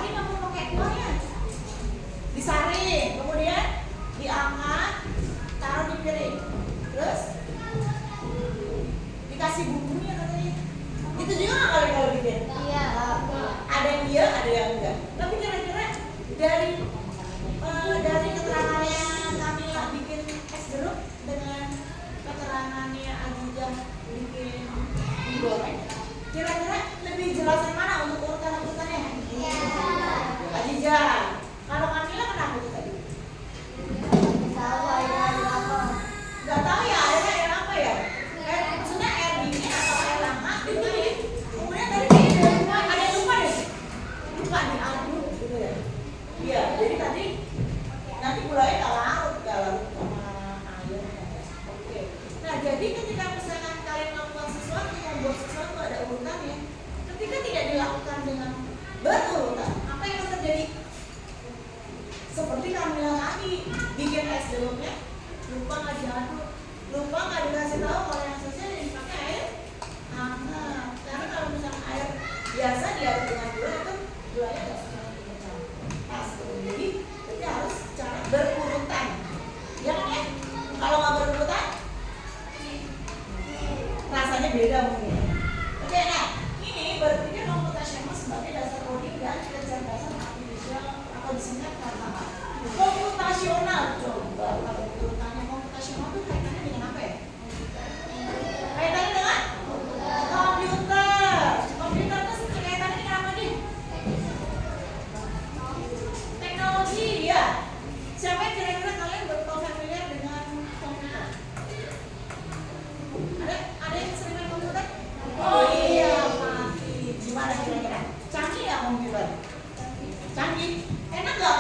tadi kamu pakai kuahnya disaring, kemudian diangkat, taruh di piring, terus dikasih bumbunya katanya. Itu juga nggak kali kalau bikin? Iya. Ada yang iya, ada yang enggak. Tapi kira-kira dari keterangannya Kamila bikin es jeruk dengan keterangannya Azizah bikin mie goreng, kira-kira lebih jelas yang mana untuk urutan-urutannya? Iya. Azizah. Kalau Kamila kenapa tuh tadi? Tahu ada apa? Nggak tahu ya, air apa ya? Maksudnya air dingin atau air hangat dingin. Kemudian tadi ada yang lupa deh. Lupa diaduk gitu ya. Iya, jadi tadi nanti gulanya nggak larut sama air. Oke. Nah, jadi ketika misalkan kalian melakukan sesuatu, membuat sesuatu ada urutannya. Ketika tidak dilakukan dengan berurutan, apa yang akan terjadi? Seperti Kamila tadi bikin es jeruknya, lupa nggak diaduk, lupa nggak dikasih tahu kalau yang sesuai yang dipakai air hangat. Karena kalau misalnya air biasa diaduk dengan gula itu gulanya nggak sesuai dengan pas. Jadi berarti harus cara berurutan, ya kan ya? Kalau nggak berurutan, rasanya beda mungkin. Oke, nah ini berpikir komputasional sebagai dasar coding dan kecerdasan artifisial atau disingkat KAA. Komputasional, coba kalau urutannya komputasional itu kaitannya dengan apa ya? Kaitannya dengan komputer. Komputer itu kaitannya dengan apa nih? Teknologi, ya. Siapa yang kira-kira kalian familiar dengan komputer? Ada yang sering main komputer? Oh iya, Mati. Gimana kira-kira? Canggih ya komputer? Canggih? Enak nggak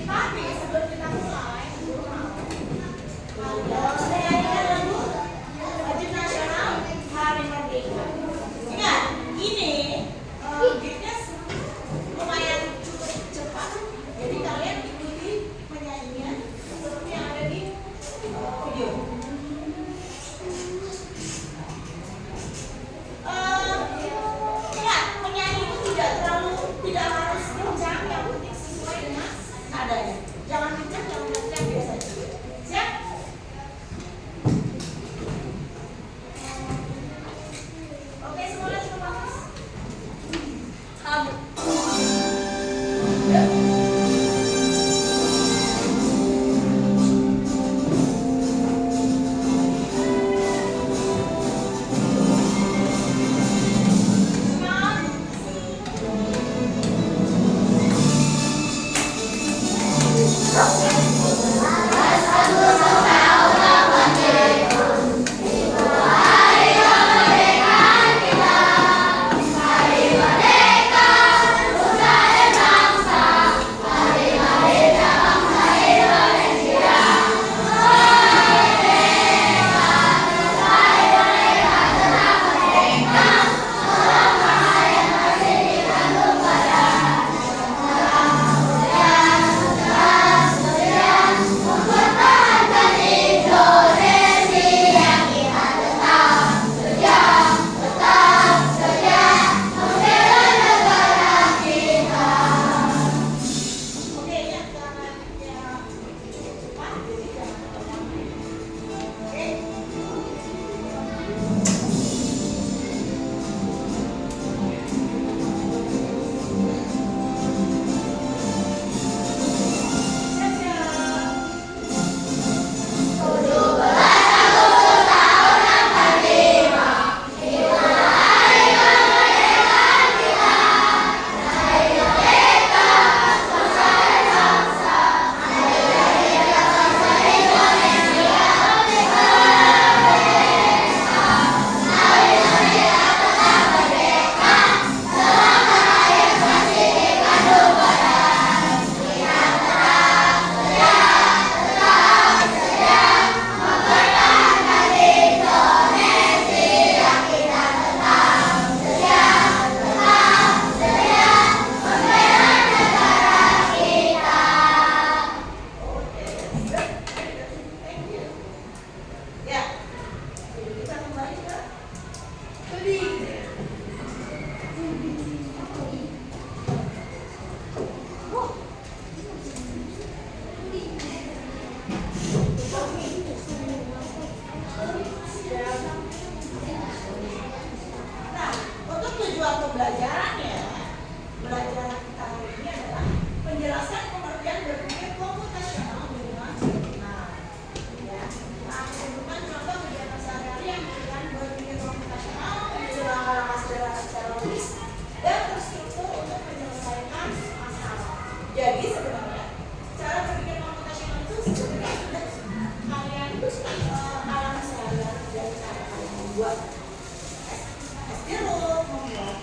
Tapi sebelum kita mulai, penyanyian lagu wajib nasional Hari Merdeka. Ingat, ini beatnya lumayan cukup cepat. Jadi kalian ikuti penyanyian seperti yang ada di video. Ingat, penyanyi itu tidak harus kencang, yang penting sesuai dengan nadanya. Jangan kencang, jangan kencang, biasa aja. Siap? Oke, semuanya cukup bagus. Kamu. Oke, ya, karena ya cukup cepat, jadi jangan lama-lama ya. Oke. Siap-siap. Thank you. Ya, kita kembali ke tadi. Nah, untuk tujuan pembelajarannya, belajar kita hari ini adalah penjelasan pengertian berpikir komputasional dengan benar. Ya, nah, menunjukkan contoh kegiatan sehari-hari yang dengan berpikir komputasional, menjelaskan langkah sederhana secara logis dan terstruktur untuk menyelesaikan masalah. Jadi sebenarnya cara berpikir komputasional itu sebenarnya sudah kalian alami sehari-hari dari cara kalian membuat es jeruk, membuat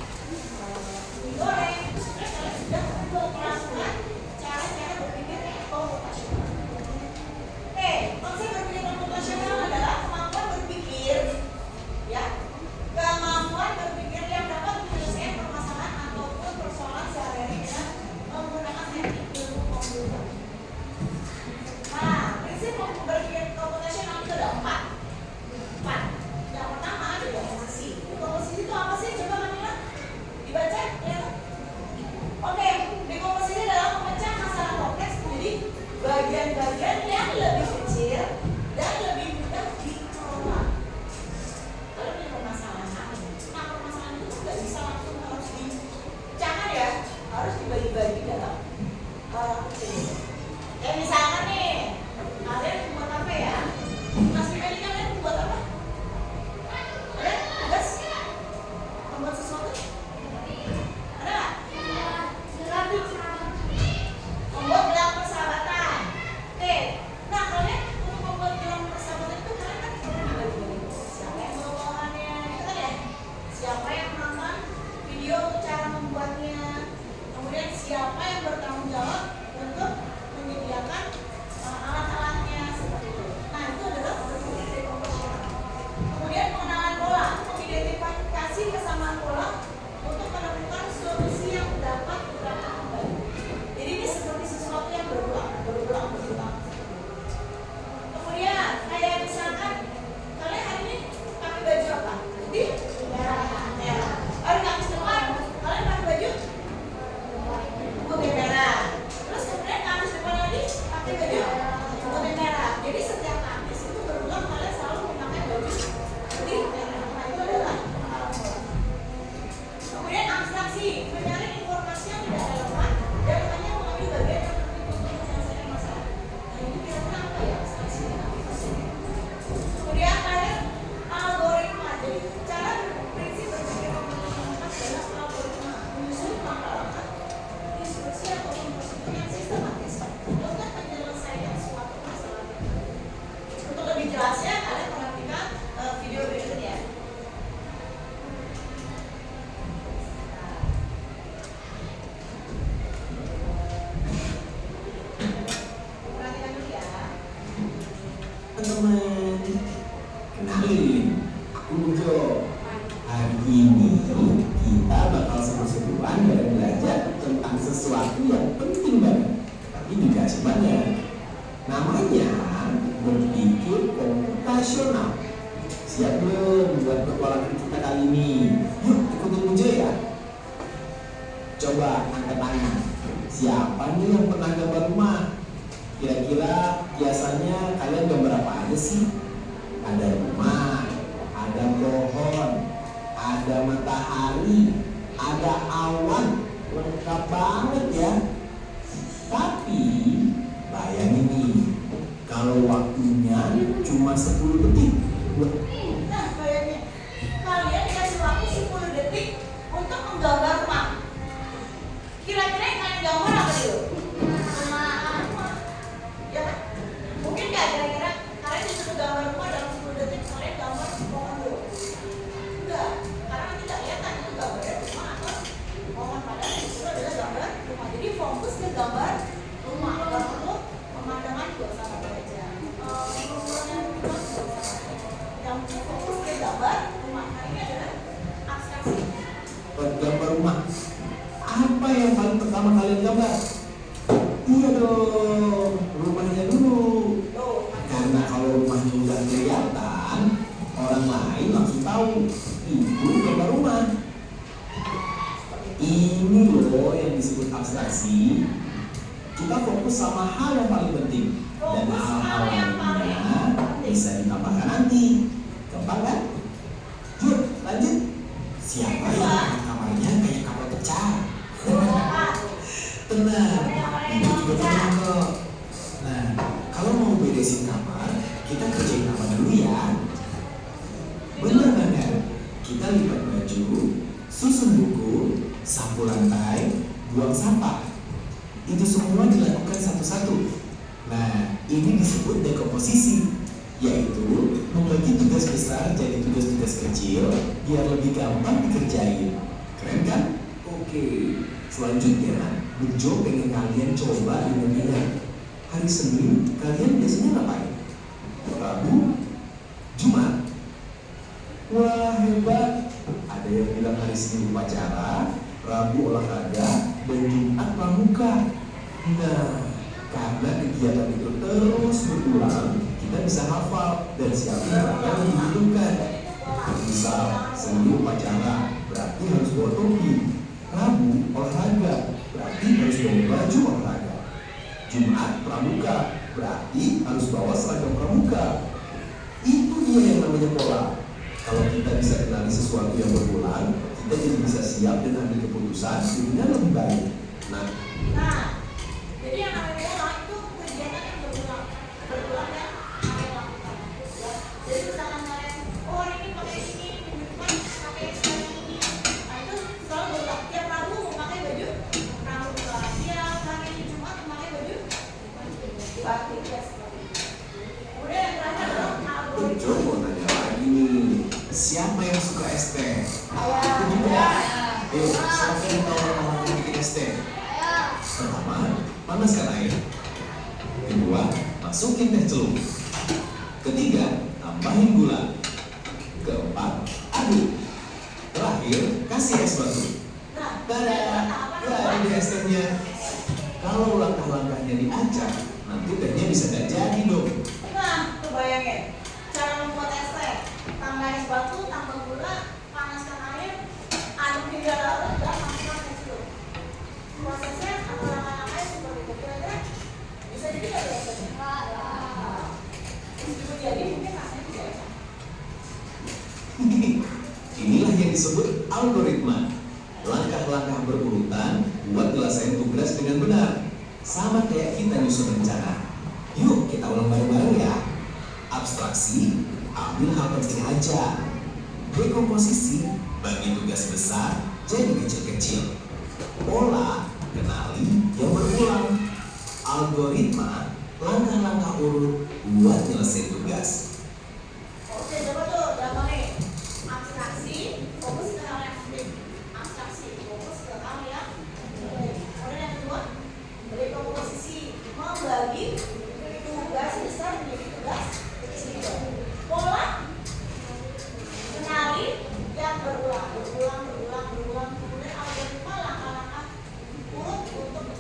mie goreng, itu sebenarnya kalian sudah melakukan cara-cara berpikir komputasional. Oke, konsep berpikir komputasional adalah kemampuan berpikir, ya, kemampuan berpikir yang dapat menyelesaikan permasalahan ataupun persoalan sehari-hari dengan menggunakan teknik ilmu komputer. Nah, prinsip berpikir komputasional itu ada empat. Yang pertama ada dekomposisi. Dekomposisi itu apa sih? Coba Kamila dibaca, lihat. Oke, dekomposisi sesuatu yang penting banget, tapi juga sebenarnya namanya berpikir komputasional. Siap belum buat petualangan kita kali ini? Yuk ikutin Mujo ya. Coba angkat tangan. Siapa nih yang pernah gambar rumah? Kira-kira biasanya kalian gambar apa aja sih? Ada rumah, ada pohon, ada matahari, ada awan, lengkap banget ya. Tapi bayangin nih, kalau waktunya cuma 10 detik. Nah, bayangin, kalian dikasih waktu 10 detik untuk menggambar rumah. Kira-kira yang kalian gambar apa dulu? Ya kan? Mungkin nggak kira-kira kalian disuruh gambar rumah dalam 10 detik, kalian gambar pohon dulu? Enggak, karena nanti nggak kelihatan itu gambarnya rumah atau pohon, padahal yang disuruh adalah gambar rumah. Jadi fokus ke gambar rumah, nggak perlu pemandangan juga sama aja. Yang fokus ke gambar rumah. Nah, ini adalah abstraksi. Gambar rumah. Apa yang paling pertama kalian gambar? Iya dong, rumahnya dulu. Tuh, Karena kalau rumahnya udah kelihatan, orang lain langsung tahu itu gambar rumah. Ini loh yang disebut abstraksi. Kita fokus sama hal yang paling penting, dan hal-hal lainnya bisa ditambahkan nanti. Gampang kan? Yuk lanjut. Siapa yang kamarnya kayak kapal pecah? Tenang, itu juga tenang kok. Nah, kalau mau beresin kamar, kita kerjain apa dulu ya? Bener banget. Kita lipat baju, susun buku, sapu lantai, buang sampah. Itu semua dilakukan satu-satu. Nah, ini disebut dekomposisi, yaitu membagi tugas besar jadi tugas-tugas kecil biar lebih gampang dikerjain. Keren kan? Oke, selanjutnya Bejo pengen kalian coba ingat-ingat. Hari Senin kalian biasanya ngapain? Rabu, Jumat. Wah hebat. Ada yang bilang hari Senin upacara, Rabu olahraga, dan Jumat pramuka. Nah, karena kegiatan itu terus berulang, kita bisa hafal dan siapin yang dibutuhkan. Misal, Senin upacara, berarti harus bawa topi. Rabu olahraga, berarti harus bawa baju olahraga. Jumat pramuka, berarti harus bawa seragam pramuka. Itu dia yang namanya pola. Kalau kita bisa kenali sesuatu yang berulang, kita jadi bisa siap dan ambil keputusan dengan lebih baik. Nah, jadi yang namanya pola itu kegiatan yang berulang dan kalian lakukan. Ya. Jadi misalkan kalian, oh hari ini pakai ini, minggu depan pakai ini. Nah itu selalu berulang. Tiap Rabu memakai baju pramuka, tiap hari Jumat memakai baju batik ya seperti itu. Kemudian yang terakhir adalah algoritma. Bejo mau nanya lagi nih, siapa yang suka es teh? Aku juga. Siapa yang tahu orang bikin es teh? Pertama, panaskan air. Kedua, masukin teh celup. Ketiga, tambahin gula. Keempat, aduk. Terakhir, kasih es batu. Tada! Jadi es tehnya. Kalau langkah-langkahnya diacak, nanti tehnya bisa gak jadi dong. Nah, tuh bayangin cara membuat es teh. Tambah es batu, tambah gula, panaskan air, aduk hingga larut dan masukkan es celup. Prosesnya atau langkah-langkahnya seperti itu. Kira-kira bisa jadi nggak ya es tehnya? Meskipun jadi mungkin rasanya tidak enak. Inilah yang disebut algoritma. Langkah-langkah berurutan buat nyelesain tugas dengan benar. Sama kayak kita nyusun rencana. Yuk kita ulang bareng-bareng ya. Abstraksi, ambil hal penting aja. Dekomposisi, bagi tugas besar jadi kecil-kecil. Pola, kenali yang berulang. Algoritma, langkah-langkah urut buat nyelesain tugas. Oke, coba tuh gampang nih. Abstraksi, fokus ke hal yang penting. Abstraksi, fokus ke hal yang penting. Kemudian yang kedua, dekomposisi, membagi tugas besar menjadi tugas kecil. Pola, kenali yang berulang. Kemudian algoritma, langkah-langkah urut untuk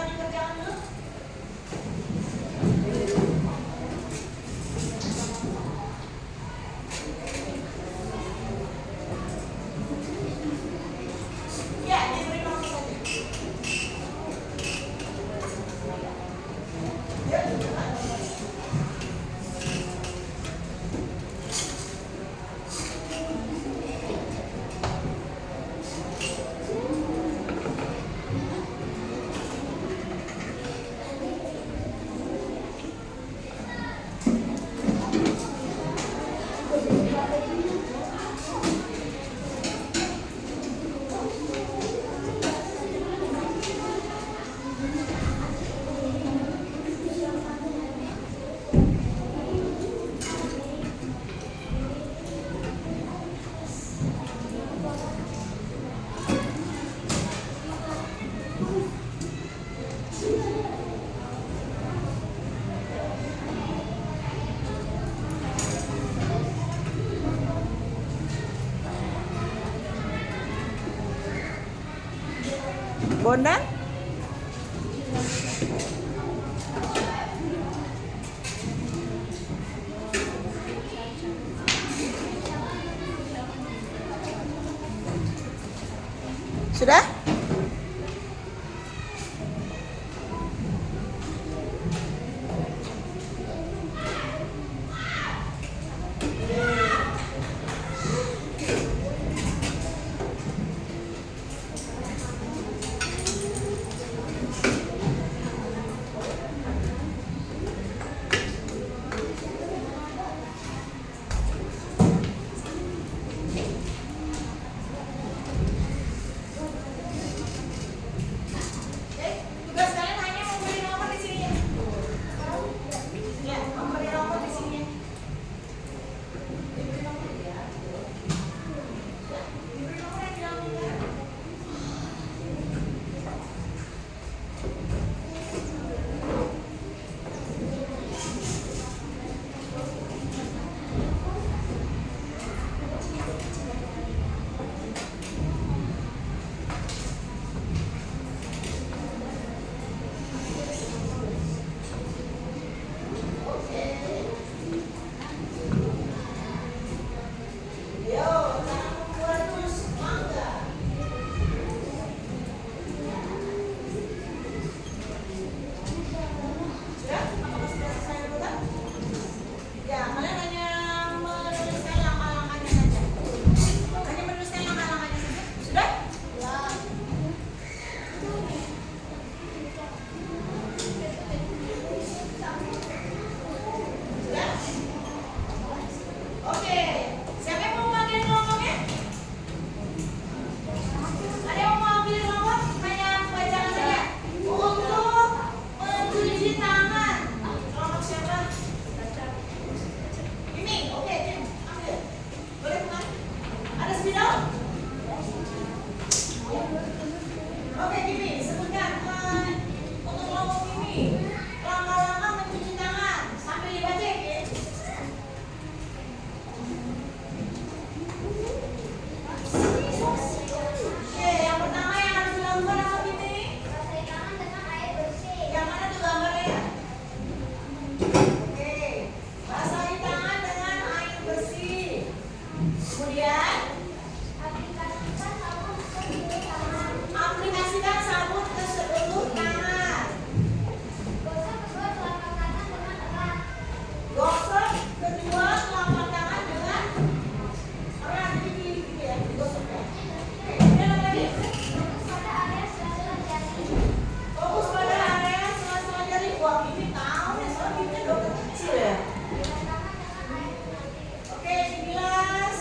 dikerjakan dulu. Ya, diberi nomor saja. Ya, Bondan? Sudah? Tugas kalian hanya memberi nomor di sini ya. Ya, memberi nomor di sini ya. Diberi nomor ya. Ya, diberi nomor yang dilakukan. Yo, tangan keluar terus, mangga. Sudah? Apakah sudah selesai dulu? Ya, kalian hanya menuliskan langkah-langkahnya saja. Hanya menuliskan langkah-langkahnya saja. Sudah? Sudah? Oke. Siapa yang mau mengambil kelompoknya? Ada yang mau ambil kelompok? Hanya bacakan saja. Untuk mencuci tangan. Kelompok siapa? Ini, oke, Tim, ambil. Boleh bukan? Ada spidol? Oke, Kimi, sebutkan untuk kelompok ini langkah-langkah mencuci tangan sambil dibaca ya. Oke, yang pertama yang harus dilakukan apa Kimi? Yang mana tuh gambarnya? Oke, basahi tangan dengan air bersih. Kemudian aplikasikan sabun ke seluruh tangan. Gosok kedua telapak tangan dengan erat, jadi gitu ya, digosok ya. Oke, kemudian apa lagi? Fokus pada area sela-sela jari. Wah, Kimi tahu ya, soalnya Kimi dokter kecil ya. Oke, dibilas.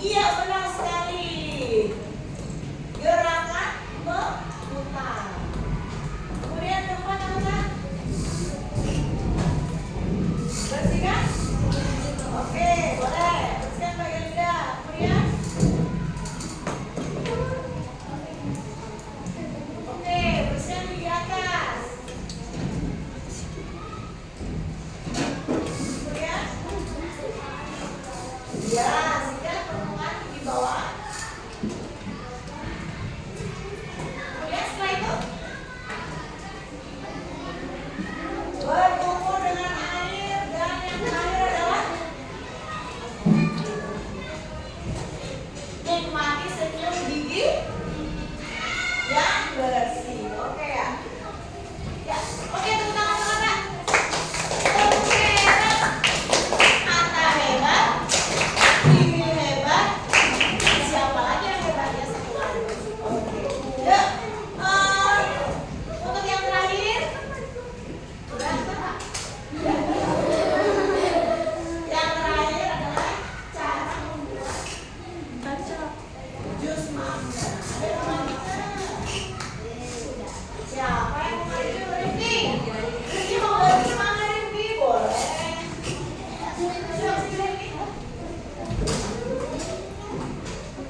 Iya, benar sekali. Gerakan memutar. Kemudian tempat apa? Bersihkan. Oke, boleh. Bersihkan bagian lidah. Kemudian oke, bersihkan gigi atas. Kemudian ya, sikat permukaan di bawah. Kemudian setelah itu berkumur dengan air, dan yang terakhir adalah nikmati senyum gigi yang bersih. Oke ya? Ya, oke, tepuk tangan untuk Anda. Oke, Anda hebat, Bibi hebat, siapa lagi yang hebat ya? Satu lagi. Oke, yuk. Untuk yang terakhir, udah Pak? Yang terakhir adalah cara membuat jus mangga. Ada namanya. Siapa yang mau maju? Rifki. Rifki mau buat jus mangga, Rifki? Boleh. Siap sih, Rifki.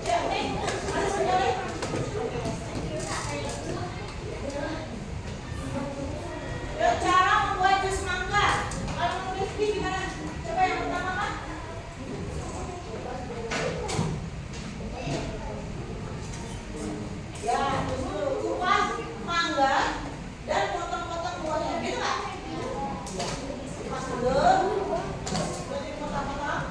Siap nih. Ada sekali. Yuk, cara membuat jus mangga. Kalau menurut Rifki gimana? Coba yang pertama, Pak. Ya, dulu kupas mangga dan potong-potong buahnya, gitu Pak? Kupas dulu, berarti potong-potong.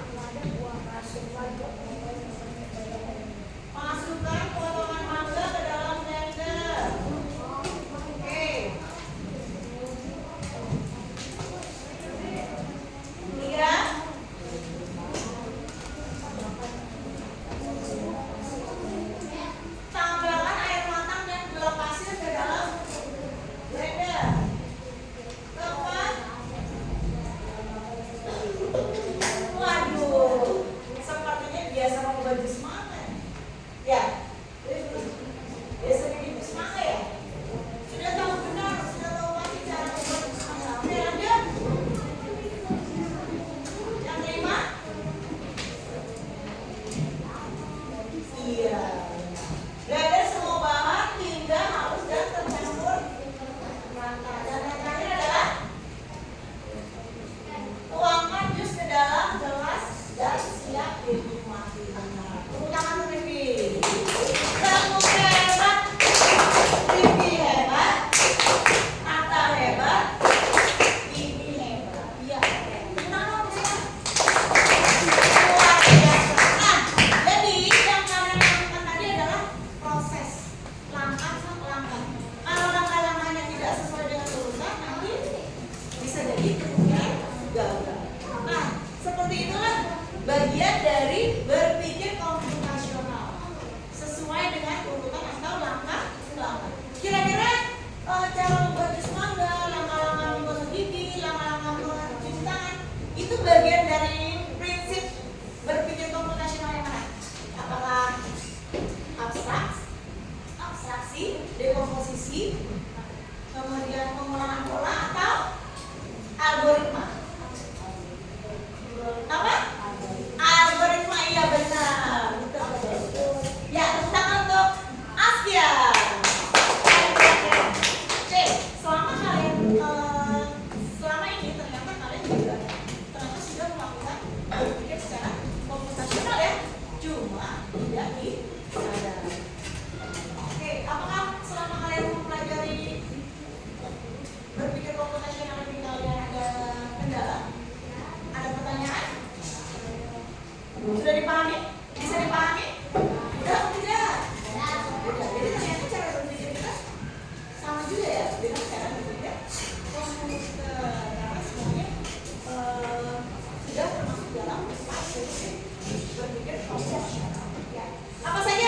Masukkan potongan mangga ke dalam blender. Oke. Tiga. Tambahkan air matang dan gula pasir ke dalam blender. Keempat. Waduh, sepertinya biasa membuat jus mangga. Ya, biasa bikin jus mangga ya. Sudah tahu benar, sudah tahu pasti cara membuat jus mangga. Oke, lanjut. Yang kelima. Iya. Blender semua bahan hingga halus dan tercampur rata. Dan yang terakhir adalah tuangkan jus ke dalam gelas dan siap dinikmati. Tepuk tangan untuk Rifki. Tepuk hebat. Rifki hebat. Nata hebat. Bibi hebat. Iya. Tepuk tangan untuk kita. Luar biasa. Nah, jadi yang kalian lakukan tadi adalah proses langkah per langkah. Kalau langkah-langkahnya tidak sesuai dengan urutan, nanti bisa jadi kemungkinan gagal. Nah, seperti itulah bagian dari berpikir komputasional sesuai dengan urutan atau langkah-langkah. Kira-kira cara membuat jus mangga, langkah-langkah menggosok gigi, langkah-langkah mencuci tangan, itu bagian dari prinsip berpikir komputasional yang mana? Apakah abstraksi, dekomposisi, kemudian pengulangan pola, atau algoritma? Apa? Algoritma, iya benar. Betul. Ya, tepuk tangan untuk Askia. Oke, selama kalian selama ini ternyata kalian juga ternyata sudah melakukan berpikir secara komputasional ya, cuma tidak disadari. Oke, apakah selama kalian mempelajari berpikir komputasional ini kalian ada kendala? Ada pertanyaan? Sudah dipahami? Bisa dipahami? Udah atau tidak? Udah. Jadi ternyata cara berpikir kita sama juga ya dengan cara berpikir komputer. Karena semuanya sudah termasuk dalam berpikir komputasional. Ya. Apa saja